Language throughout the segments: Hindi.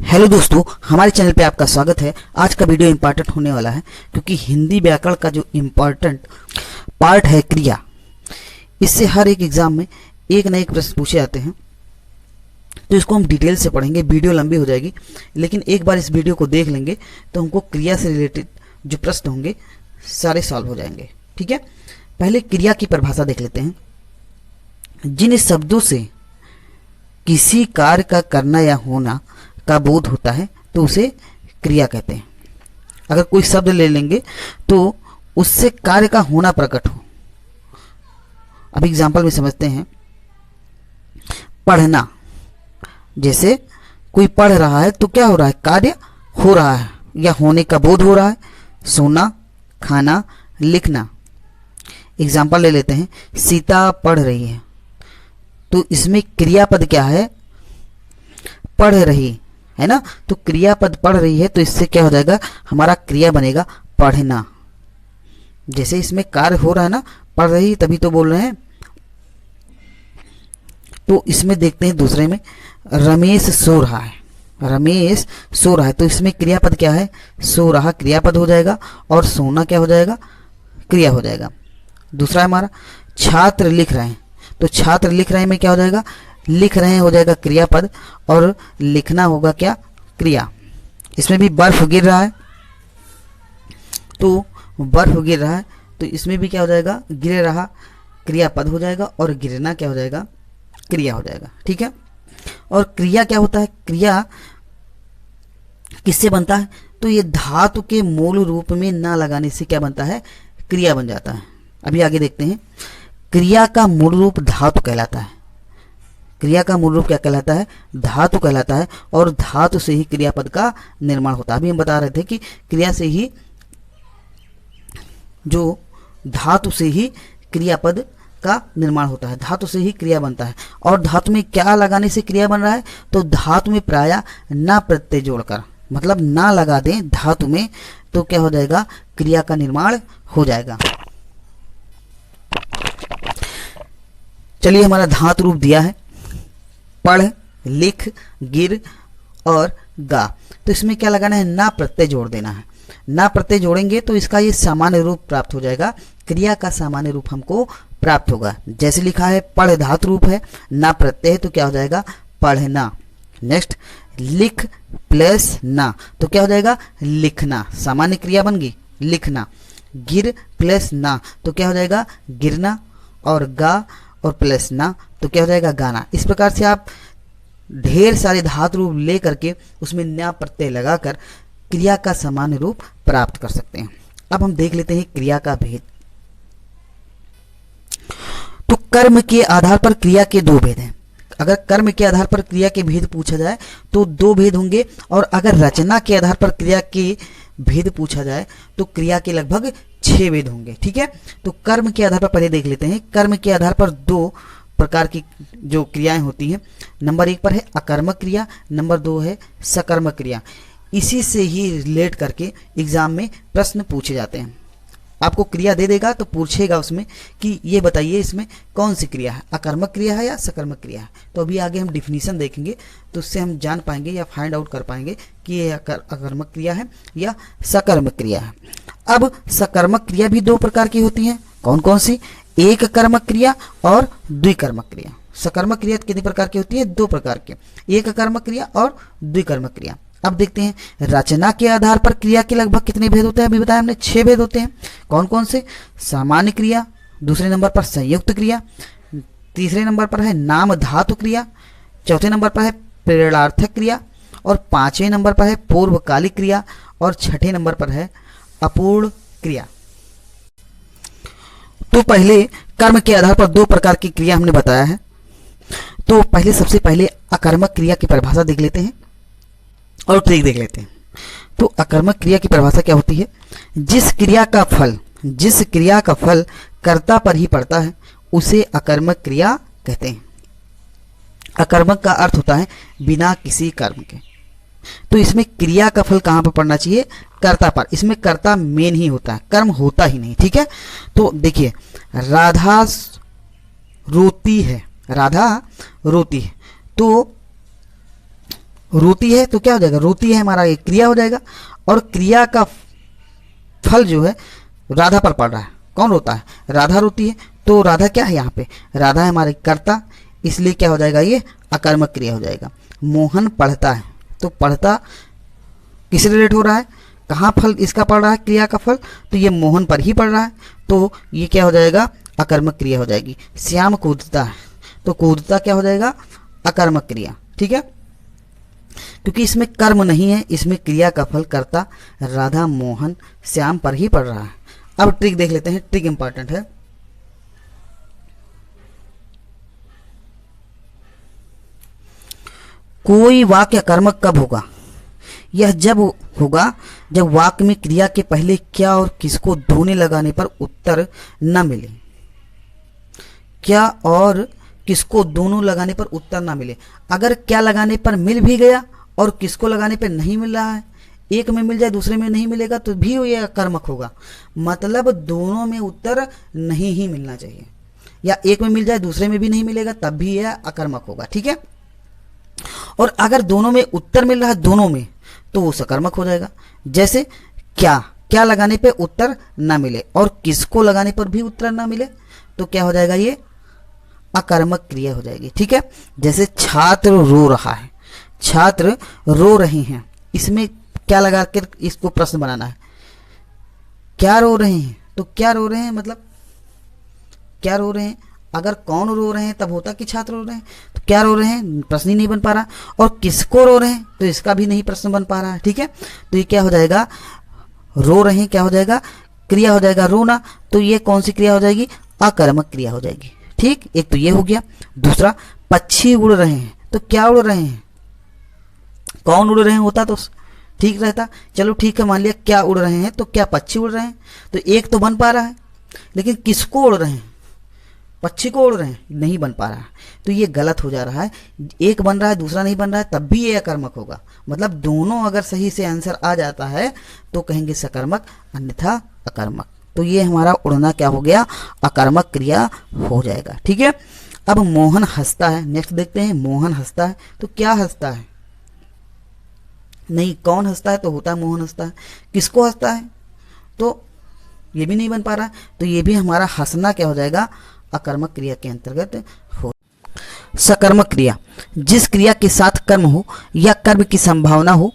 हेलो दोस्तों, हमारे चैनल पे आपका स्वागत है। आज का वीडियो इंपॉर्टेंट होने वाला है क्योंकि हिंदी व्याकरण का जो इम्पॉर्टेंट पार्ट है क्रिया, इससे हर एक एग्जाम में एक ना एक प्रश्न पूछे जाते हैं। तो इसको हम डिटेल से पढ़ेंगे, वीडियो लंबी हो जाएगी, लेकिन एक बार इस वीडियो को देख लेंगे तो हमको क्रिया से रिलेटेड जो प्रश्न होंगे सारे सॉल्व हो जाएंगे। ठीक है, पहले क्रिया की परिभाषा देख लेते हैं। जिन शब्दों से किसी कार्य का करना या होना का बोध होता है तो उसे क्रिया कहते हैं। अगर कोई शब्द ले लेंगे तो उससे कार्य का होना प्रकट हो। अब एग्जांपल में समझते हैं। पढ़ना, जैसे कोई पढ़ रहा है तो क्या हो रहा है, कार्य हो रहा है या होने का बोध हो रहा है। सोना, खाना, लिखना। एग्जांपल ले लेते हैं, सीता पढ़ रही है, तो इसमें क्रियापद क्या है, पढ़ रही है ना। तो क्रियापद पढ़ रही है तो इससे क्या हो जाएगा, हमारा क्रिया बनेगा पढ़ना। जैसे इसमें कार्य हो रहा है ना, पढ़ रही, तभी तो बोल रहे हैं। तो इसमें देखते हैं दूसरे में, रमेश सो रहा है, रमेश सो रहा है, तो इसमें क्रियापद क्या है, सो रहा क्रियापद हो जाएगा और सोना क्या हो जाएगा, क्रिया हो जाएगा। दूसरा है हमारा, छात्र लिख रहे हैं, तो छात्र लिख रहे हैं में क्या हो जाएगा, लिख रहे हैं हो जाएगा क्रियापद और लिखना होगा क्या, क्रिया। इसमें भी बर्फ गिर रहा है, तो बर्फ गिर रहा है, तो इसमें भी क्या हो जाएगा, गिर रहा क्रियापद हो जाएगा और गिरना क्या हो जाएगा, क्रिया हो जाएगा। ठीक है, और क्रिया क्या होता है, क्रिया किससे बनता है, तो ये धातु के मूल रूप में ना लगाने से क्या बनता है, क्रिया बन जाता है। अभी आगे देखते हैं। क्रिया का मूल रूप धातु कहलाता है। क्रिया का मूल रूप क्या कहलाता है, धातु कहलाता है, और धातु से ही क्रियापद का निर्माण होता है। अभी हम बता रहे थे कि क्रिया से ही, जो धातु से ही क्रियापद का निर्माण होता है, धातु से ही क्रिया बनता है। और धातु में क्या लगाने से क्रिया बन रहा है, तो धातु में प्रायः ना प्रत्यय जोड़कर, मतलब ना लगा दें धातु में, तो क्या हो जाएगा, क्रिया का निर्माण हो जाएगा। चलिए, हमारा धातु रूप दिया है, पढ़, लिख, गिर और गा। तो इसमें क्या लगाना है, ना प्रत्यय जोड़ देना है। ना प्रत्यय जोड़ेंगे तो इसका ये सामान्य रूप प्राप्त हो जाएगा, क्रिया का सामान्य रूप हमको प्राप्त होगा। जैसे लिखा है, पढ़ धातु रूप है, ना प्रत्यय है तो क्या हो जाएगा, पढ़ना। नेक्स्ट, लिख प्लस ना, तो क्या हो जाएगा, लिखना, सामान्य क्रिया बन गई, लिखना। गिर प्लस ना, तो क्या हो जाएगा, गिरना। और गा और प्लस ना, तो क्या हो जाएगा, गाना। इस प्रकार से आप ढेर सारे धातु रूप ले करके उसमें न्या प्रत्यय लगाकर क्रिया का सामान्य रूप प्राप्त कर सकते हैं। अब हम देख लेते हैं क्रिया का भेद। तो कर्म के आधार पर क्रिया के दो भेद हैं। अगर कर्म के आधार पर क्रिया के भेद पूछा जाए तो दो भेद होंगे, और अगर रचना के आधार पर क्रिया के भेद पूछा जाए तो क्रिया के लगभग 6 भेद होंगे। ठीक है, तो कर्म के आधार पर पहले देख लेते हैं। कर्म के आधार पर दो प्रकार की जो क्रियाएं होती हैं, नंबर 1 पर है अकर्मक क्रिया, नंबर 2 है सकर्मक क्रिया। इसी से ही रिलेट करके एग्जाम में प्रश्न पूछे जाते हैं। आपको क्रिया दे देगा तो पूछेगा उसमें कि ये बताइए इसमें कौन सी क्रिया है, अकर्मक क्रिया है या सकर्मक क्रिया है। तो अभी आगे हम डिफिनीशन देखेंगे, तो उससे हम जान पाएंगे या फाइंड आउट कर पाएंगे कि ये अकर्मक क्रिया है या सकर्मक क्रिया है। अब सकर्मक क्रिया भी दो प्रकार की होती हैं। कौन कौन सी, एक कर्मक क्रिया और द्विकर्मक क्रिया। सकर्मक क्रिया कितने प्रकार की होती है, 2 प्रकार के, एक कर्मक क्रिया और द्विकर्मक क्रिया। अब देखते हैं, रचना के आधार पर क्रिया के लगभग कितने भेद होते हैं, अभी बताया हमने 6 भेद होते हैं। कौन कौन से, सामान्य क्रिया, दूसरे नंबर पर संयुक्त क्रिया, तीसरे नंबर पर है नाम धातु क्रिया, चौथे नंबर पर है प्रेरणार्थक क्रिया, और 5वें नंबर पर है पूर्वकालिक क्रिया, और 6ठे नंबर पर है अपूर्ण क्रिया। तो पहले कर्म के आधार पर 2 प्रकार की क्रिया हमने बताया है। तो पहले सबसे पहले अकर्मक क्रिया की परिभाषा देख लेते हैं और ट्रिक देख लेते हैं। तो अकर्मक क्रिया की परिभाषा क्या होती है, जिस क्रिया का फल कर्ता पर ही पड़ता है उसे अकर्मक क्रिया कहते हैं। अकर्मक का अर्थ होता है बिना किसी कर्म के। तो इसमें क्रिया का फल कहां पर पड़ना चाहिए, कर्ता पर। इसमें कर्ता मेन ही होता है, कर्म होता ही नहीं। ठीक है, तो देखिए, राधा रोती है, राधा रोती है, तो रोती है तो क्या हो जाएगा, रोती है हमारा एक क्रिया हो जाएगा, और क्रिया का फल जो है राधा पर पड़ रहा है। कौन रोता है, राधा रोती है, तो राधा क्या है यहाँ पे, राधा है हमारे कर्ता, इसलिए क्या हो जाएगा, ये अकर्मक क्रिया हो जाएगा। मोहन पढ़ता है, तो पढ़ता किससे रिलेट हो रहा है, कहाँ फल इसका पड़ रहा है, क्रिया का फल, तो ये मोहन पर ही पड़ रहा है, तो ये क्या हो जाएगा, अकर्मक क्रिया हो जाएगी। श्याम कूदता है, तो कूदता क्या हो जाएगा, अकर्मक क्रिया। ठीक है, क्योंकि इसमें कर्म नहीं है, इसमें क्रिया का फल कर्ता राधा मोहन श्याम पर ही पड़ रहा है। अब ट्रिक देख लेते हैं, ट्रिक इंपॉर्टेंट है। कोई वाक्य कर्मक कब होगा, यह जब होगा जब वाक्य में क्रिया के पहले क्या और किसको दोने लगाने पर उत्तर न मिले। क्या और किसको दोनों लगाने पर उत्तर ना मिले। अगर क्या लगाने पर मिल भी गया और किसको लगाने पर नहीं मिल रहा है, एक में मिल जाए दूसरे में नहीं मिलेगा, तो भी ये अकर्मक होगा। मतलब दोनों में उत्तर नहीं ही मिलना चाहिए, या एक में मिल जाए दूसरे में भी नहीं मिलेगा तब भी यह अकर्मक होगा। ठीक है, और अगर दोनों में उत्तर मिल रहा है, दोनों में, तो वो सकर्मक हो जाएगा। जैसे क्या लगाने पे उत्तर ना मिले और किसको लगाने पर भी उत्तर ना मिले, तो क्या हो जाएगा, ये अकर्मक क्रिया हो जाएगी। ठीक है, जैसे छात्र रो रहा है, छात्र रो रहे हैं, इसमें क्या लगा कर इसको प्रश्न बनाना है, क्या रो रहे हैं, तो क्या रो रहे हैं मतलब क्या रो रहे हैं, अगर कौन रो रहे हैं तब होता कि छात्र रो रहे हैं, तो क्या रो रहे हैं प्रश्न ही नहीं बन पा रहा, और किसको रो रहे हैं तो इसका भी नहीं प्रश्न बन पा रहा है। ठीक है, तो ये क्या हो जाएगा, रो रहे हैं क्या हो जाएगा, क्रिया हो जाएगा रोना, तो ये कौन सी क्रिया हो जाएगी, अकर्मक क्रिया हो जाएगी। ठीक, एक तो ये हो गया। दूसरा, पक्षी उड़ रहे हैं, तो क्या उड़ रहे हैं, कौन उड़ रहे हैं होता तो ठीक रहता। चलो ठीक है, मान लिया क्या उड़ रहे हैं, तो क्या पक्षी उड़ रहे हैं, तो एक तो बन पा रहा है, लेकिन किसको उड़ रहे हैं, पक्षी को उड़ रहे हैं, नहीं बन पा रहा है, तो ये गलत हो जा रहा है। एक बन रहा है दूसरा नहीं बन रहा है, तब भी ये अकर्मक होगा। मतलब दोनों अगर सही से आंसर आ जाता है तो कहेंगे सकर्मक, अन्यथा अकर्मक। तो ये हमारा उड़ना क्या हो गया, अकर्मक क्रिया हो जाएगा। ठीक है, अब मोहन हंसता है, नेक्स्ट देखते हैं। मोहन हंसता है, तो क्या हंसता है, नहीं कौन हंसता है तो होता है मोहन हंसता है, किसको हंसता है, तो ये भी नहीं बन पा रहा, तो ये भी हमारा हंसना क्या हो जाएगा, अकर्मक क्रिया के अंतर्गत हो। सकर्मक क्रिया, जिस क्रिया के साथ कर्म हो या कर्म की संभावना हो,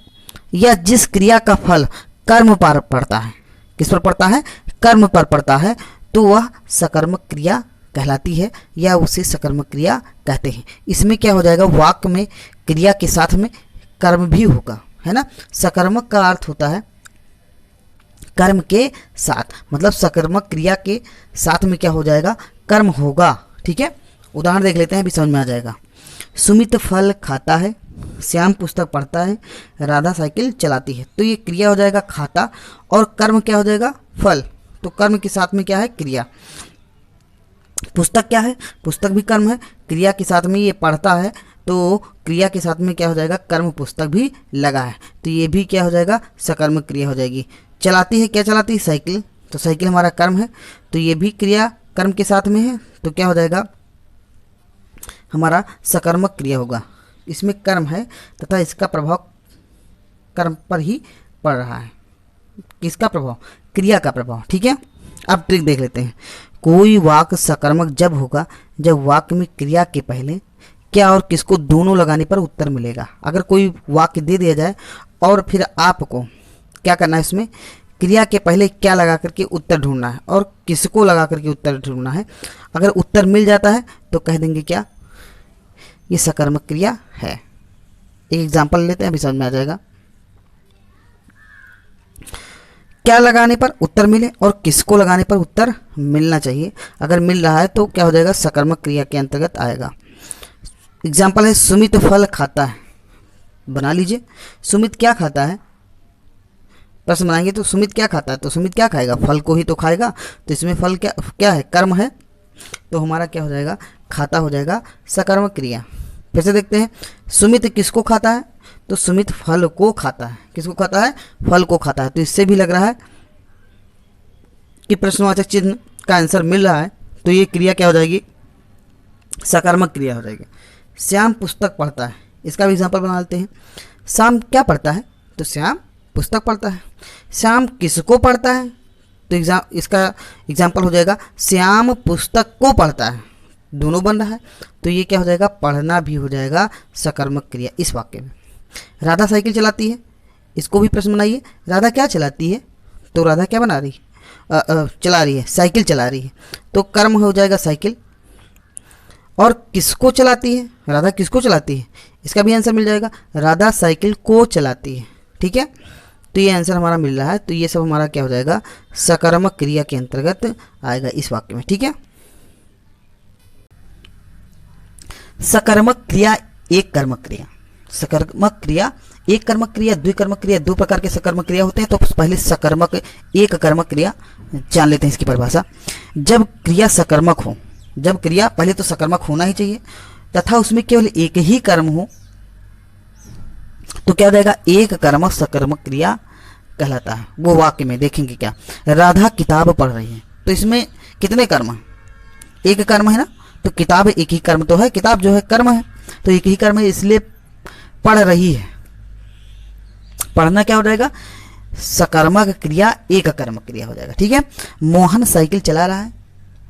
या जिस क्रिया का फल कर्म पर पड़ता है, किस पर पड़ता है, कर्म पर पड़ता है, तो वह सकर्मक क्रिया कहलाती है, या उसे सकर्मक क्रिया कहते हैं। इसमें क्या हो जाएगा, वाक्य में क्रिया के साथ में कर्म भी होगा, है ना। सकर्मक का अर्थ होता है कर्म के साथ, मतलब सकर्मक क्रिया के साथ में क्या हो जाएगा, कर्म होगा। ठीक है, उदाहरण देख लेते हैं, अभी समझ में आ जाएगा। सुमित फल खाता है, श्याम पुस्तक पढ़ता है, राधा साइकिल चलाती है, तो ये क्रिया हो जाएगा खाता, और कर्म क्या हो जाएगा, फल। तो कर्म के साथ में क्या है, क्रिया। पुस्तक क्या है, पुस्तक भी कर्म है, क्रिया के साथ में ये पढ़ता है, तो क्रिया के साथ में क्या हो जाएगा, कर्म पुस्तक भी लगा है, तो ये भी क्या हो जाएगा, सकर्मक क्रिया हो जाएगी। चलाती है, क्या चलाती है, साइकिल, तो साइकिल हमारा कर्म है, तो ये भी क्रिया कर्म के साथ में है, तो क्या हो जाएगा, हमारा सकर्मक क्रिया होगा। इसमें कर्म है तथा इसका प्रभाव कर्म पर ही पड़ रहा है। किसका प्रभाव, क्रिया का प्रभाव। ठीक है, अब ट्रिक देख लेते हैं। कोई वाक्य सकर्मक जब होगा जब वाक्य में क्रिया के पहले क्या और किसको दोनों लगाने पर उत्तर मिलेगा। अगर कोई वाक्य दे दिया जाए और फिर आपको क्या करना है, इसमें क्रिया के पहले क्या लगा करके उत्तर ढूंढना है और किसको लगा करके उत्तर ढूंढना है। अगर उत्तर मिल जाता है तो कह देंगे क्या, ये सकर्मक क्रिया है। एक एग्जांपल लेते हैं, अभी समझ में आ जाएगा। क्या लगाने पर उत्तर मिले और किसको लगाने पर उत्तर मिलना चाहिए, अगर मिल रहा है तो क्या हो जाएगा, सकर्मक क्रिया के अंतर्गत आएगा। एग्जाम्पल है, सुमित फल खाता है, बना लीजिए। सुमित क्या खाता है, प्रश्न बनाएंगे तो सुमित क्या खाता है, तो सुमित क्या खाएगा, फल को ही तो खाएगा, तो इसमें फल क्या है, कर्म है, तो हमारा क्या हो जाएगा, खाता हो जाएगा सकर्मक क्रिया। फिर से देखते हैं, सुमित किसको खाता है, तो सुमित फल को खाता है, किसको खाता है, फल को खाता है, तो इससे भी लग रहा है कि प्रश्नवाचक चिन्ह का आंसर मिल रहा है, तो ये क्रिया क्या हो जाएगी, सकर्मक क्रिया हो जाएगी। श्याम पुस्तक पढ़ता है, इसका भी एग्जाम्पल बना लेते हैं। श्याम क्या पढ़ता है? तो श्याम पुस्तक पढ़ता है। श्याम किसको पढ़ता है? तो इसका एग्जाम्पल हो जाएगा श्याम पुस्तक को पढ़ता है। दोनों बन रहा है, तो ये क्या हो जाएगा? पढ़ना भी हो जाएगा सकर्मक क्रिया इस वाक्य में। राधा साइकिल चलाती है, इसको भी प्रश्न बनाइए। राधा क्या चलाती है? तो राधा क्या बना रही चला रही है? साइकिल चला रही है, तो कर्म हो जाएगा साइकिल। और किसको चलाती है? राधा किसको चलाती है? इसका भी आंसर मिल जाएगा, राधा साइकिल को चलाती है। ठीक है, तो ये आंसर हमारा मिल रहा है। तो ये सब हमारा क्या हो जाएगा? सकर्मक क्रिया के अंतर्गत आएगा इस वाक्य में। ठीक है, सकर्मक क्रिया एक कर्मक क्रिया। सकर्मक क्रिया एक कर्मक क्रिया, द्विकर्मक क्रिया, दो प्रकार के सकर्मक क्रिया होते हैं। तो पहले सकर्मक एक कर्मक क्रिया जान लेते हैं इसकी परिभाषा। जब क्रिया सकर्मक हो, जब क्रिया पहले तो सकर्मक होना ही चाहिए तथा उसमें केवल एक ही कर्म हो, तो क्या हो जाएगा? एक कर्मक सकर्मक क्रिया कहलाता है। वो वाक्य में देखेंगे क्या, राधा किताब पढ़ रही है, तो इसमें कितने कर्म है? एक कर्म है ना, तो किताब एक ही कर्म तो है, किताब जो है कर्म है, तो एक ही कर्म है, इसलिए पढ़ रही है। पढ़ना क्या हो जाएगा? सकर्मक क्रिया एक कर्मक क्रिया हो जाएगा। ठीक है, मोहन साइकिल चला रहा है,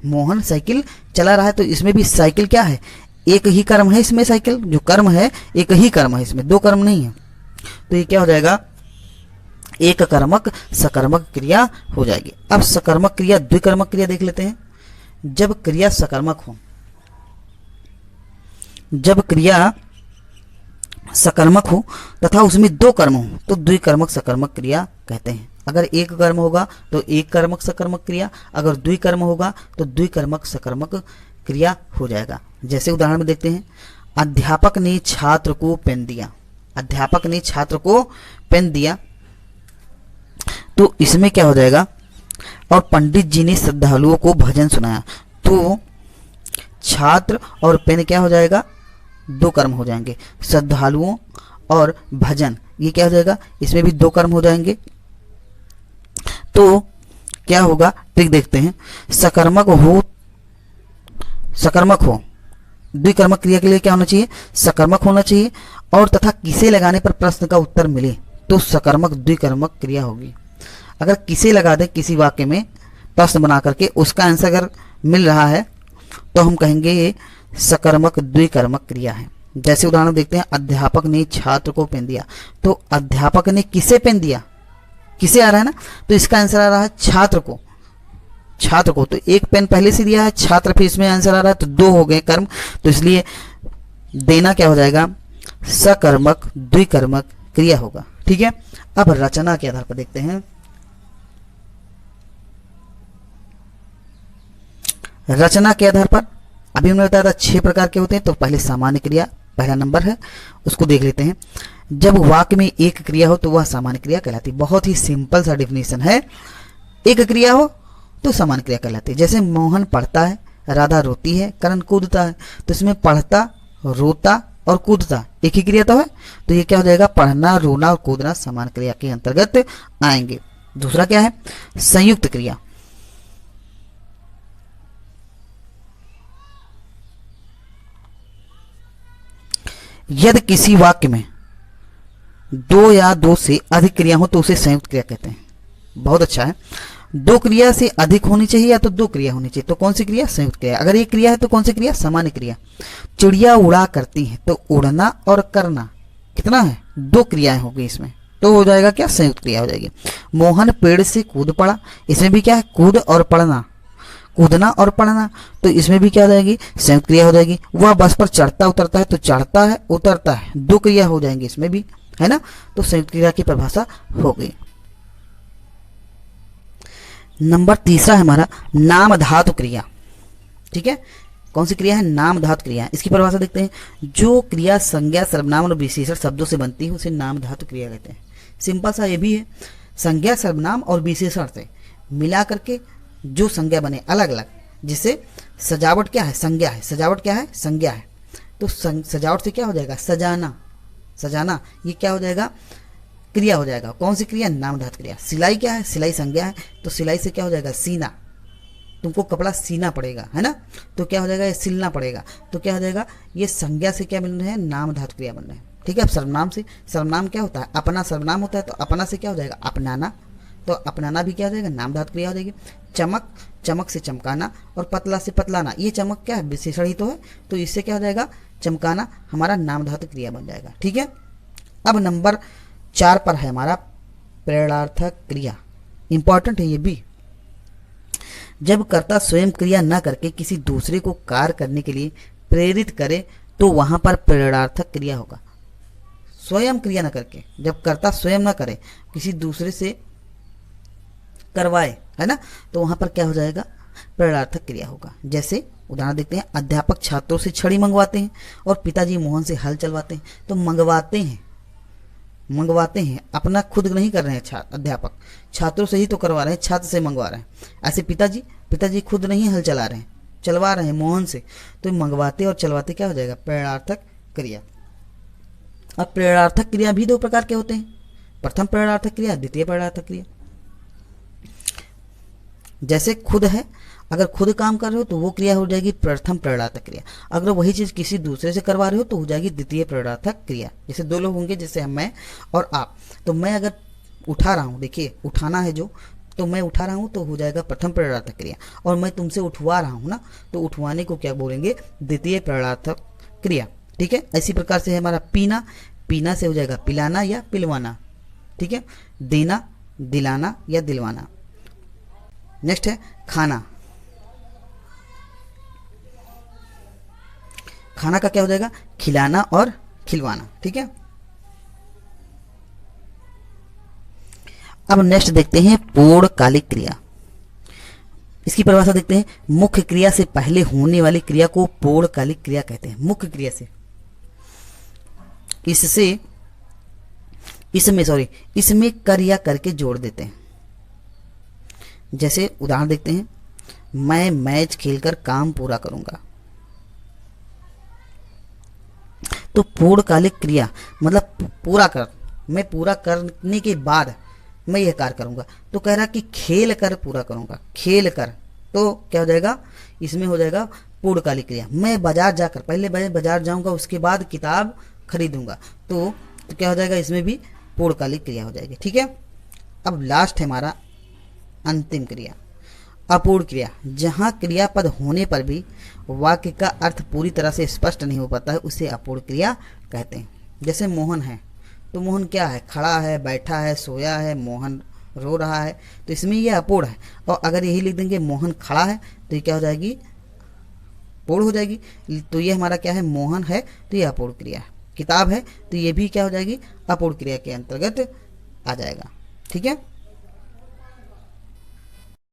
मोहन साइकिल चला रहा है, तो इसमें भी साइकिल क्या है? एक ही कर्म है इसमें, साइकिल जो कर्म है एक ही कर्म है, इसमें दो कर्म नहीं है। तो ये क्या हो जाएगा? एक कर्मक सकर्मक क्रिया हो जाएगी। अब सकर्मक क्रिया द्विकर्मक क्रिया देख लेते हैं। जब क्रिया सकर्मक हो, जब क्रिया सकर्मक हो तथा उसमें दो कर्म हो, तो द्विकर्मक सकर्मक क्रिया कहते हैं। अगर एक कर्म होगा तो एक कर्मक सकर्मक क्रिया, अगर द्विकर्म होगा तो द्विकर्मक सकर्मक क्रिया हो जाएगा। जैसे उदाहरण में देखते हैं, अध्यापक ने छात्र को पेन दिया, अध्यापक ने छात्र को पेन दिया, तो इसमें क्या हो जाएगा? और पंडित जी ने श्रद्धालुओं को भजन सुनाया, तो छात्र और पेन क्या हो जाएगा? दो कर्म हो जाएंगे, श्रद्धालुओं और भजन, ये क्या हो जाएगा? इसमें भी दो कर्म हो जाएंगे। तो क्या होगा? ट्रिक देखते हैं। सकर्मक हो, सकर्मक हो, द्विकर्मक क्रिया के लिए क्या होना चाहिए? सकर्मक होना चाहिए, और तथा किसे लगाने पर प्रश्न का उत्तर मिले तो सकर्मक द्विकर्मक क्रिया होगी। अगर किसे लगा दें किसी वाक्य में प्रश्न बना करके, उसका आंसर अगर मिल रहा है तो हम कहेंगे ये सकर्मक द्विकर्मक क्रिया है। जैसे उदाहरण देखते हैं, अध्यापक ने छात्र को पेन दिया, तो अध्यापक ने किसे पेन दिया? किसे आ रहा है ना, तो इसका आंसर आ रहा है छात्र को, छात्र को। तो एक पेन पहले से दिया है, छात्र फिर इसमें आंसर आ रहा है, तो दो हो गए कर्म, तो इसलिए देना क्या हो जाएगा? सकर्मक द्विकर्मक क्रिया होगा। ठीक है, अब रचना के आधार पर देखते हैं। रचना के आधार पर अभी हमने बताया था 6 प्रकार के होते हैं। तो पहले सामान्य क्रिया पहला नंबर है, उसको देख लेते हैं। जब वाक्य में एक क्रिया हो तो वह सामान्य क्रिया कहलाती है। बहुत ही सिंपल सा डेफिनेशन है, एक क्रिया हो तो सामान्य क्रिया कहलाती है। जैसे मोहन पढ़ता है, राधा रोती है, करण कूदता है, तो इसमें पढ़ता, रोता और कूदता एक ही क्रिया तो है, तो ये क्या हो जाएगा? पढ़ना, रोना और कूदना सामान्य क्रिया के अंतर्गत आएंगे। दूसरा क्या है? संयुक्त क्रिया। यदि किसी वाक्य में दो या दो से अधिक क्रिया हो तो उसे संयुक्त क्रिया कहते हैं। बहुत अच्छा है। दो क्रिया से अधिक होनी चाहिए या तो दो क्रिया होनी चाहिए, तो कौन सी क्रिया? संयुक्त क्रिया। अगर एक क्रिया है तो कौन सी क्रिया? सामान्य क्रिया। चिड़िया उड़ा करती है, तो उड़ना और करना कितना है? दो क्रियाएं हो गई इसमें, तो हो जाएगा क्या? संयुक्त क्रिया हो जाएगी। मोहन पेड़ से कूद पड़ा, इसमें भी क्या है? कूद और पढ़ना, कूदना और पढ़ना, तो इसमें भी क्या हो जाएगी? संयुक्त क्रिया हो जाएगी। वह बस पर चढ़ता उतरता है, तो चढ़ता है उतरता है, दो क्रिया हो जाएंगी इसमें भी, है ना, तो संयुक्त क्रिया की परिभाषा हो गई। नंबर तीसरा है हमारा नाम धातु क्रिया। ठीक है, कौन सी क्रिया है? नाम धातु क्रिया। इसकी परिभाषा देखते हैं। जो क्रिया संज्ञा सर्वनाम और विशेषण शब्दों से बनती है उसे नाम धातु क्रिया कहते हैं। सिंपल सा ये भी है, संज्ञा सर्वनाम और विशेषण से मिला करके जो संज्ञा बने अलग अलग, जिससे सजावट क्या है? संज्ञा है। सजावट क्या है? संज्ञा है। तो सजावट से क्या हो जाएगा? सजाना, सजाना, ये क्या हो जाएगा? क्रिया हो जाएगा। कौन सी क्रिया? नाम धातु क्रिया। सिलाई क्या है? सिलाई संज्ञा है, तो सिलाई से क्या हो जाएगा? सीना, तुमको कपड़ा सीना पड़ेगा, है ना, तो क्या हो जाएगा, ये सिलना पड़ेगा, तो क्या हो जाएगा, ये संज्ञा से क्या बन रहे हैं, नाम धातु क्रिया बन रहे हैं। ठीक है। अब सर्वनाम से, सर्वनाम क्या होता है, अपना सर्वनाम होता है, तो अपना से क्या हो जाएगा, अपनाना, तो अपनाना भी क्या हो जाएगा, नाम धातु क्रिया हो जाएगी। चमक, चमक से चमकाना, और पतला से पतलाना, ये चमक क्या है, विशेषण ही तो है, तो इससे क्या हो जाएगा, चमकाना हमारा नाम धातु क्रिया बन जाएगा। ठीक है। अब नंबर 4 पर है हमारा प्रेरणार्थक क्रिया, इंपॉर्टेंट है ये भी। जब कर्ता स्वयं क्रिया न करके किसी दूसरे को कार्य करने के लिए प्रेरित करे तो वहां पर प्रेरणार्थक क्रिया होगा। स्वयं क्रिया न करके, जब कर्ता स्वयं न करे, किसी दूसरे से करवाए, है ना, तो वहां पर क्या हो जाएगा, प्रेरणार्थक क्रिया होगा। जैसे उदाहरण देखते हैं, अध्यापक छात्रों से छड़ी मंगवाते हैं और पिताजी मोहन से हल चलवाते हैं। तो मंगवाते हैं, अपना खुद नहीं कर रहे हैं, अध्यापक छात्रों से ही तो करवा रहे हैं, छात्र से मंगवा रहे हैं। ऐसे पिताजी खुद नहीं हल चला रहे हैं, चलवा रहे हैं मोहन से, तो मंगवाते और चलवाते क्या हो जाएगा, प्रेरणार्थक क्रिया। अब प्रेरणार्थक क्रिया भी 2 प्रकार के होते हैं, प्रथम प्रेरणार्थक क्रिया, द्वितीय प्रेरणार्थक क्रिया। जैसे खुद है, अगर खुद काम कर रहे हो तो वो क्रिया हो जाएगी प्रथम प्रेरणार्थक क्रिया। अगर वही चीज किसी दूसरे से करवा रहे हो तो हो जाएगी द्वितीय प्रेरणार्थक क्रिया। जैसे 2 लोग होंगे, जैसे मैं और आप, तो मैं अगर उठा रहा हूँ, देखिए उठाना है जो, तो मैं उठा रहा हूँ तो हो जाएगा प्रथम प्रेरणार्थक क्रिया, और मैं तुमसे उठवा रहा हूँ ना, तो उठवाने को क्या बोलेंगे, द्वितीय प्रेरणार्थक क्रिया। ठीक है। इसी प्रकार से है हमारा पीना, पीना से हो जाएगा पिलाना या पिलवाना। ठीक है। देना, दिलाना या दिलवाना। नेक्स्ट है खाना, खाना का क्या हो जाएगा, खिलाना और खिलवाना। ठीक है। अब नेक्स्ट देखते हैं पूर्णकालिक क्रिया। इसकी परिभाषा देखते हैं, मुख्य क्रिया से पहले होने वाली क्रिया को पूर्णकालिक क्रिया कहते हैं। मुख्य क्रिया से, इसमें कर या करके जोड़ देते हैं। जैसे उदाहरण देखते हैं, मैं मैच खेलकर काम पूरा करूंगा। तो पूर्णकालिक क्रिया मतलब पूरा कर, मैं पूरा करने के बाद मैं यह कार्य करूंगा। तो कह रहा कि खेल कर पूरा करूंगा, खेल कर, तो क्या हो जाएगा, इसमें हो जाएगा पूर्णकालिक क्रिया। मैं बाजार जाकर, पहले मैं बाजार जाऊंगा, उसके बाद किताब खरीदूंगा, तो क्या हो जाएगा, इसमें भी पूर्णकालिक क्रिया हो जाएगी। ठीक है। अब लास्ट है हमारा अंतिम क्रिया, अपूर्ण क्रिया। जहां क्रियापद होने पर भी वाक्य का अर्थ पूरी तरह से स्पष्ट नहीं हो पाता है, उसे अपूर्ण क्रिया कहते हैं। जैसे मोहन है, तो मोहन क्या है, खड़ा है, बैठा है, सोया है, मोहन रो रहा है, तो इसमें ये अपूर्ण है। और अगर यही लिख देंगे मोहन खड़ा है, तो ये क्या हो जाएगी, पूर्ण हो जाएगी। तो ये हमारा क्या है, मोहन है, तो ये अपूर्ण क्रिया है। किताब है, तो ये भी क्या हो जाएगी, अपूर्ण क्रिया के अंतर्गत आ जाएगा। ठीक है।